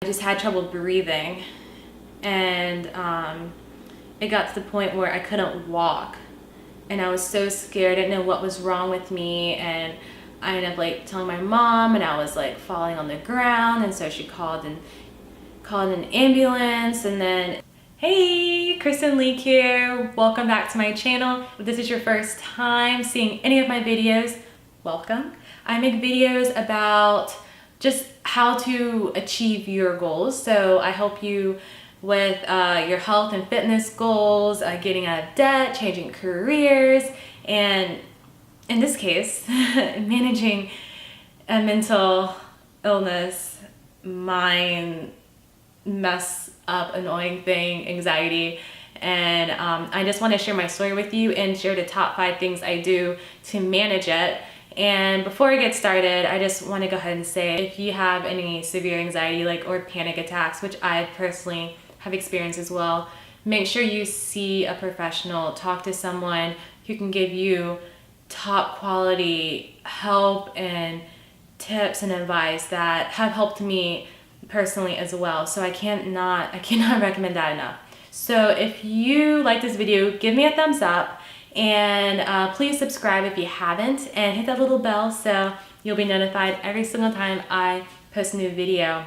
I just had trouble breathing, and it got to the point where I couldn't walk, and I was so scared. I didn't know what was wrong with me, and I ended up like telling my mom, and I was like falling on the ground, and so she called an ambulance. And then, hey, Kristen, Leake here. Welcome back to my channel. If this is your first time seeing any of my videos, welcome. I make videos about just how to achieve your goals. So I help you with your health and fitness goals, getting out of debt, changing careers, and in this case, managing a mental illness, mind mess up, annoying thing, anxiety. And I just want to share my story with you and share the top 5 things I do to manage it. And before I get started, I just want to go ahead and say, if you have any severe anxiety or panic attacks, which I personally have experienced as well, make sure you see a professional, talk to someone who can give you top quality help and tips and advice that have helped me personally as well. So I cannot recommend that enough. So if you like this video, give me a thumbs up, and please subscribe if you haven't, and hit that little bell so you'll be notified every single time I post a new video.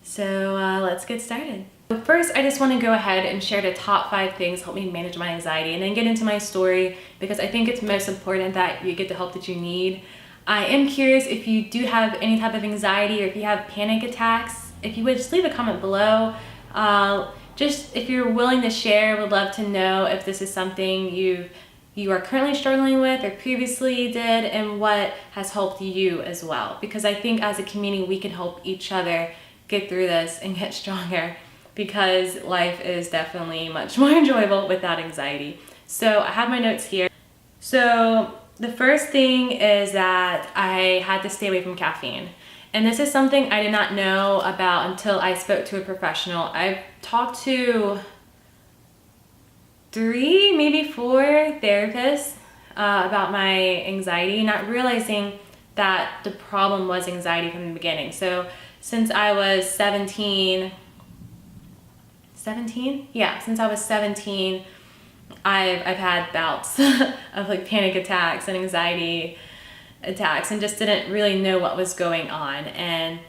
So let's get started. First, I just want to go ahead and share the top 5 things help me manage my anxiety, and then get into my story, because I think it's most important that you get the help that you need. I am curious if you do have any type of anxiety, or if you have panic attacks. If you would, just leave a comment below. Just if you're willing to share, would love to know if this is something you are currently struggling with or previously did, and what has helped you as well. Because I think as a community, we can help each other get through this and get stronger, because life is definitely much more enjoyable without anxiety. So I have my notes here. So the first thing is that I had to stay away from caffeine. And this is something I did not know about until I spoke to a professional. I've talked to 3, maybe 4 therapists about my anxiety, not realizing that the problem was anxiety from the beginning. So since I was 17, since I was 17, I've had bouts of panic attacks and anxiety attacks, and just didn't really know what was going on. And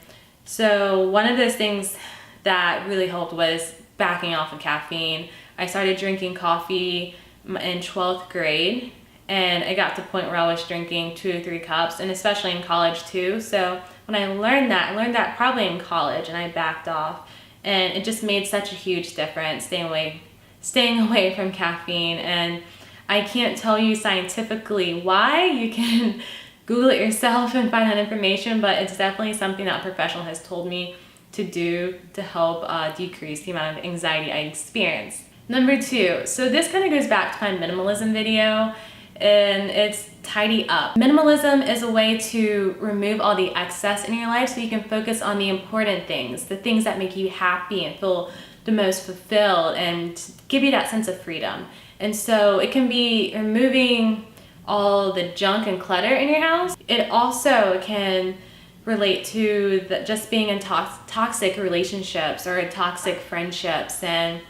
so one of those things that really helped was backing off of caffeine. I started drinking coffee in 12th grade, and it got to the point where I was drinking 2 or 3 cups, and especially in college too. So when I learned that probably in college, and I backed off, and it just made such a huge difference staying away from caffeine. And I can't tell you scientifically why. You can Google it yourself and find that information, but it's definitely something that a professional has told me to do to help decrease the amount of anxiety I experience. Number 2, so this kind of goes back to my minimalism video, and it's tidy up. Minimalism is a way to remove all the excess in your life so you can focus on the important things, the things that make you happy and feel the most fulfilled, and give you that sense of freedom. And so it can be removing all the junk and clutter in your house. It also can relate to just being in toxic relationships or toxic friendships, and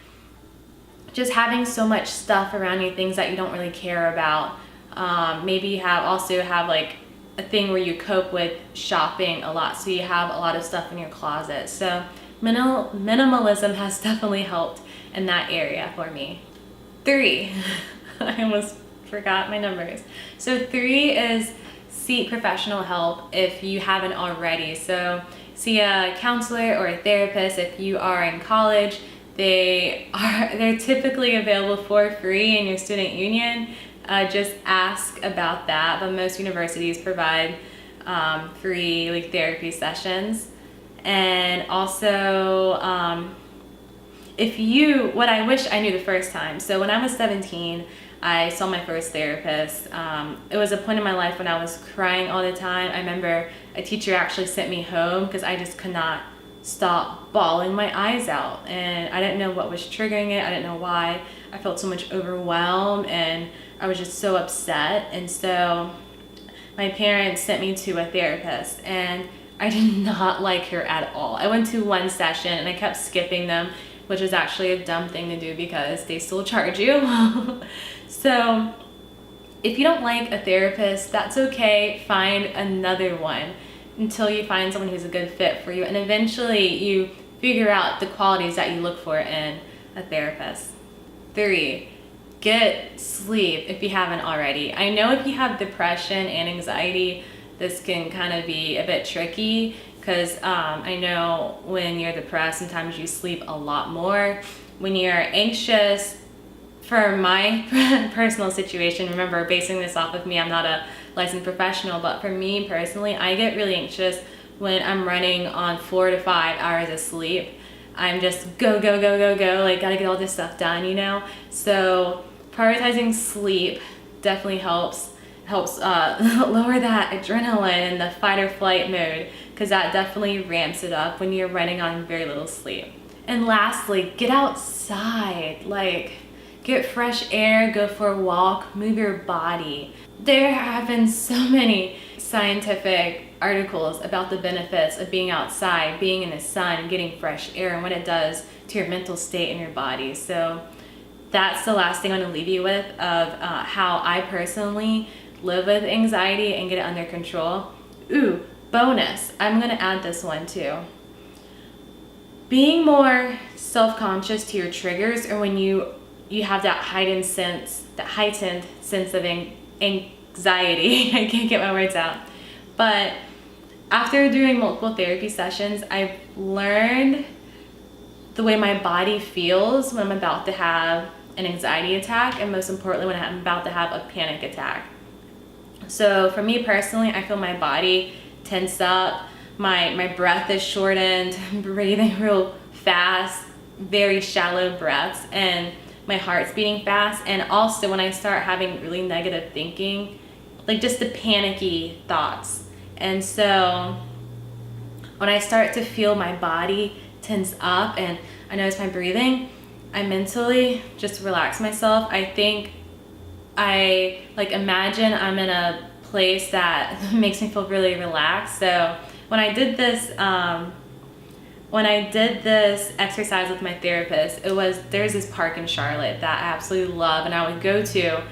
just having so much stuff around you, things that you don't really care about. Maybe you also have a thing where you cope with shopping a lot, so you have a lot of stuff in your closet. So minimalism has definitely helped in that area for me. 3, I almost forgot my numbers. So 3 is seek professional help if you haven't already. So see a counselor or a therapist if you are in college. They're typically available for free in your student union. Just ask about that, but most universities provide free therapy sessions. And also what I wish I knew the first time. So when I was 17, I saw my first therapist. It was a point in my life when I was crying all the time. I remember a teacher actually sent me home because I just could not stop bawling my eyes out, and I didn't know what was triggering it. I didn't know why. I felt so much overwhelmed, and I was just so upset. And so my parents sent me to a therapist, and I did not like her at all. I went to one session and I kept skipping them, which is actually a dumb thing to do because they still charge you. So if you don't like a therapist, that's okay. Find another one until you find someone who's a good fit for you. And eventually you figure out the qualities that you look for in a therapist. 3, get sleep if you haven't already. I know if you have depression and anxiety, this can kind of be a bit tricky because I know when you're depressed, sometimes you sleep a lot more. When you're anxious, for my personal situation, remember basing this off of me, I'm not a licensed professional, but for me personally, I get really anxious when I'm running on 4 to 5 hours of sleep. I'm just go, like gotta get all this stuff done, you know? So prioritizing sleep definitely helps lower that adrenaline and the fight or flight mode, because that definitely ramps it up when you're running on very little sleep. And lastly, get outside, like get fresh air, go for a walk, move your body. There have been so many scientific articles about the benefits of being outside, being in the sun, getting fresh air, and what it does to your mental state and your body. So that's the last thing I want to leave you with of how I personally live with anxiety and get it under control. Ooh, bonus, I'm going to add this one too. Being more self-conscious to your triggers, or when you have that heightened sense of anxiety. I can't get my words out. But after doing multiple therapy sessions, I've learned the way my body feels when I'm about to have an anxiety attack, and most importantly, when I'm about to have a panic attack. So for me personally, I feel my body tense up, my breath is shortened, breathing real fast, very shallow breaths, and my heart's beating fast. And also when I start having really negative thinking, like just the panicky thoughts. And so when I start to feel my body tense up and I notice my breathing, I mentally just relax myself. I think I imagine I'm in a place that makes me feel really relaxed. So when I did this exercise with my therapist, there's this park in Charlotte that I absolutely love and I would go to,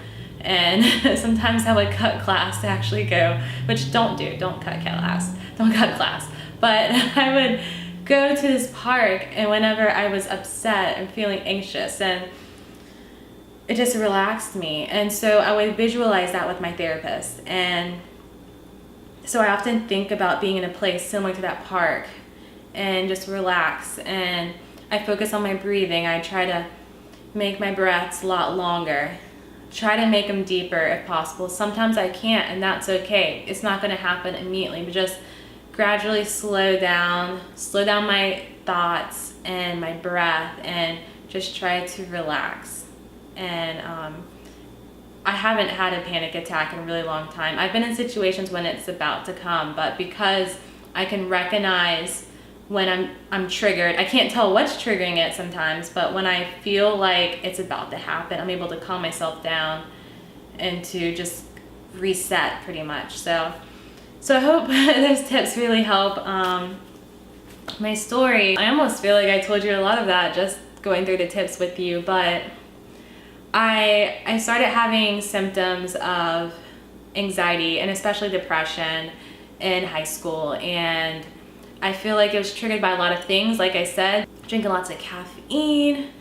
and sometimes I would cut class to actually go, which don't cut class. But I would go to this park, and whenever I was upset and feeling anxious, and it just relaxed me. And so I would visualize that with my therapist. And so I often think about being in a place similar to that park and just relax. And I focus on my breathing. I try to make my breaths a lot longer. Try to make them deeper if possible. Sometimes I can't, and that's okay. It's not going to happen immediately, but just gradually slow down my thoughts and my breath, and just try to relax. And I haven't had a panic attack in a really long time. I've been in situations when it's about to come, but because I can recognize when I'm triggered, I can't tell what's triggering it sometimes, but when I feel like it's about to happen, I'm able to calm myself down and to just reset pretty much. So I hope those tips really help. My story, I almost feel like I told you a lot of that just going through the tips with you, but I started having symptoms of anxiety and especially depression in high school, and I feel like it was triggered by a lot of things. Like I said, drinking lots of caffeine.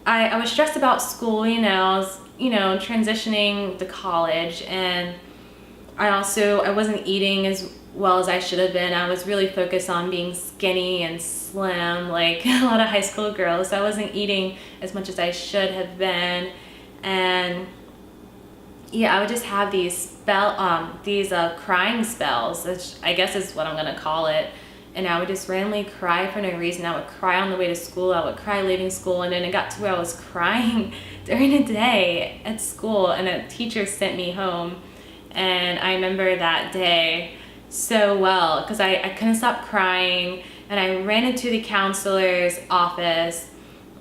I was stressed about school, I was, transitioning to college, and I wasn't eating as well as I should have been. I was really focused on being skinny and slim, like a lot of high school girls. So I wasn't eating as much as I should have been. And yeah, I would just have these crying spells, which I guess is what I'm gonna call it. And I would just randomly cry for no reason. I would cry on the way to school. I would cry leaving school. And then it got to where I was crying during the day at school, and a teacher sent me home. And I remember that day so well because I couldn't stop crying. And I ran into the counselor's office,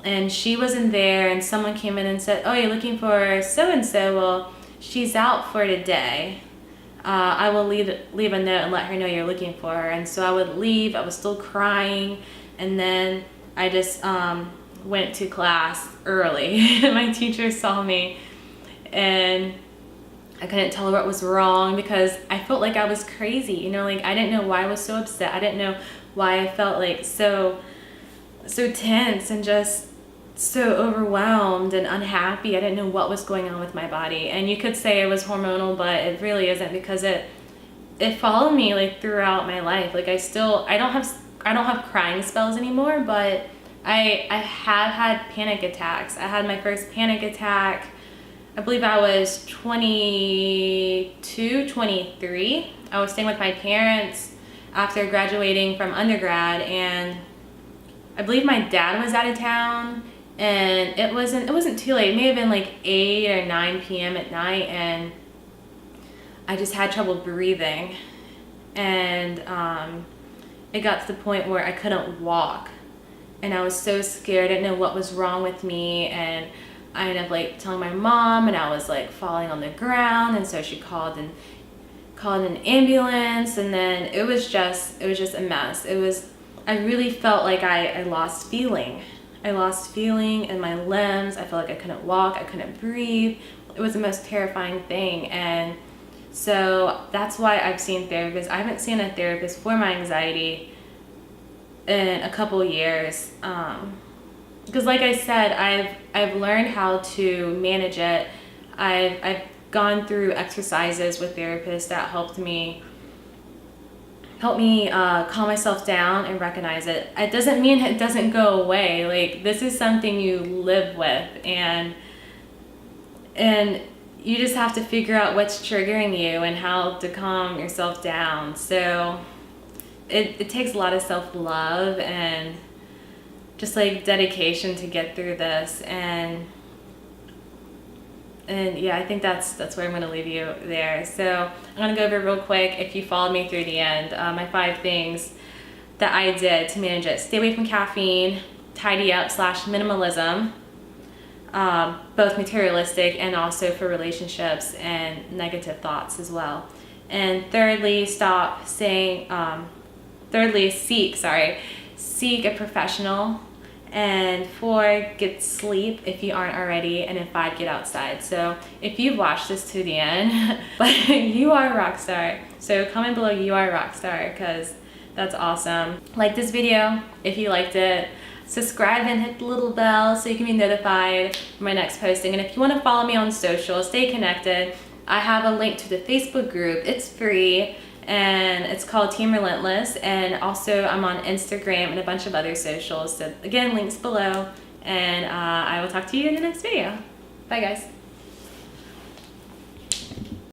and she wasn't there, and someone came in and said, "Oh, you're looking for so-and-so? Well, she's out for today." I will leave a note and let her know you're looking for her. And so I would leave. I was still crying, and then I just went to class early. My teacher saw me, and I couldn't tell her what was wrong because I felt like I was crazy. You know, like I didn't know why I was so upset. I didn't know why I felt like so tense and just so overwhelmed and unhappy. I didn't know what was going on with my body. And you could say it was hormonal, but it really isn't, because it followed me like throughout my life. Like I don't have crying spells anymore, but I have had panic attacks. I had my first panic attack, I believe I was 22, 23. I was staying with my parents after graduating from undergrad, and I believe my dad was out of town, and it wasn't too late. It may have been like 8 or 9 p.m. at night, and I just had trouble breathing, and it got to the point where I couldn't walk, and I was so scared. I didn't know what was wrong with me, and I ended up like telling my mom, and I was like falling on the ground, and so she called an ambulance, and then it was just a mess. I really felt like I lost feeling. I lost feeling in my limbs. I felt like I couldn't walk, I couldn't breathe. It was the most terrifying thing. And so that's why I've seen therapists. I haven't seen a therapist for my anxiety in a couple years. Because like I said, I've learned how to manage it. I've gone through exercises with therapists that helped me calm myself down and recognize it. It doesn't mean it doesn't go away. Like, this is something you live with, and you just have to figure out what's triggering you and how to calm yourself down. So it takes a lot of self-love and just like dedication to get through this, and yeah, I think that's where I'm going to leave you there. So I'm going to go over real quick, if you followed me through the end, my 5 things that I did to manage it. Stay away from caffeine, tidy up / minimalism, both materialistic and also for relationships and negative thoughts as well. And thirdly, seek a professional. And 4, get sleep if you aren't already. And then 5, get outside. So if you've watched this to the end, but you are a rock star. So comment below, you are a rock star, because that's awesome. Like this video if you liked it. Subscribe and hit the little bell so you can be notified for my next posting. And if you want to follow me on social, stay connected, I have a link to the Facebook group. It's free, and it's called Team Relentless, and also I'm on Instagram and a bunch of other socials. So again, links below, and I will talk to you in the next video. Bye guys.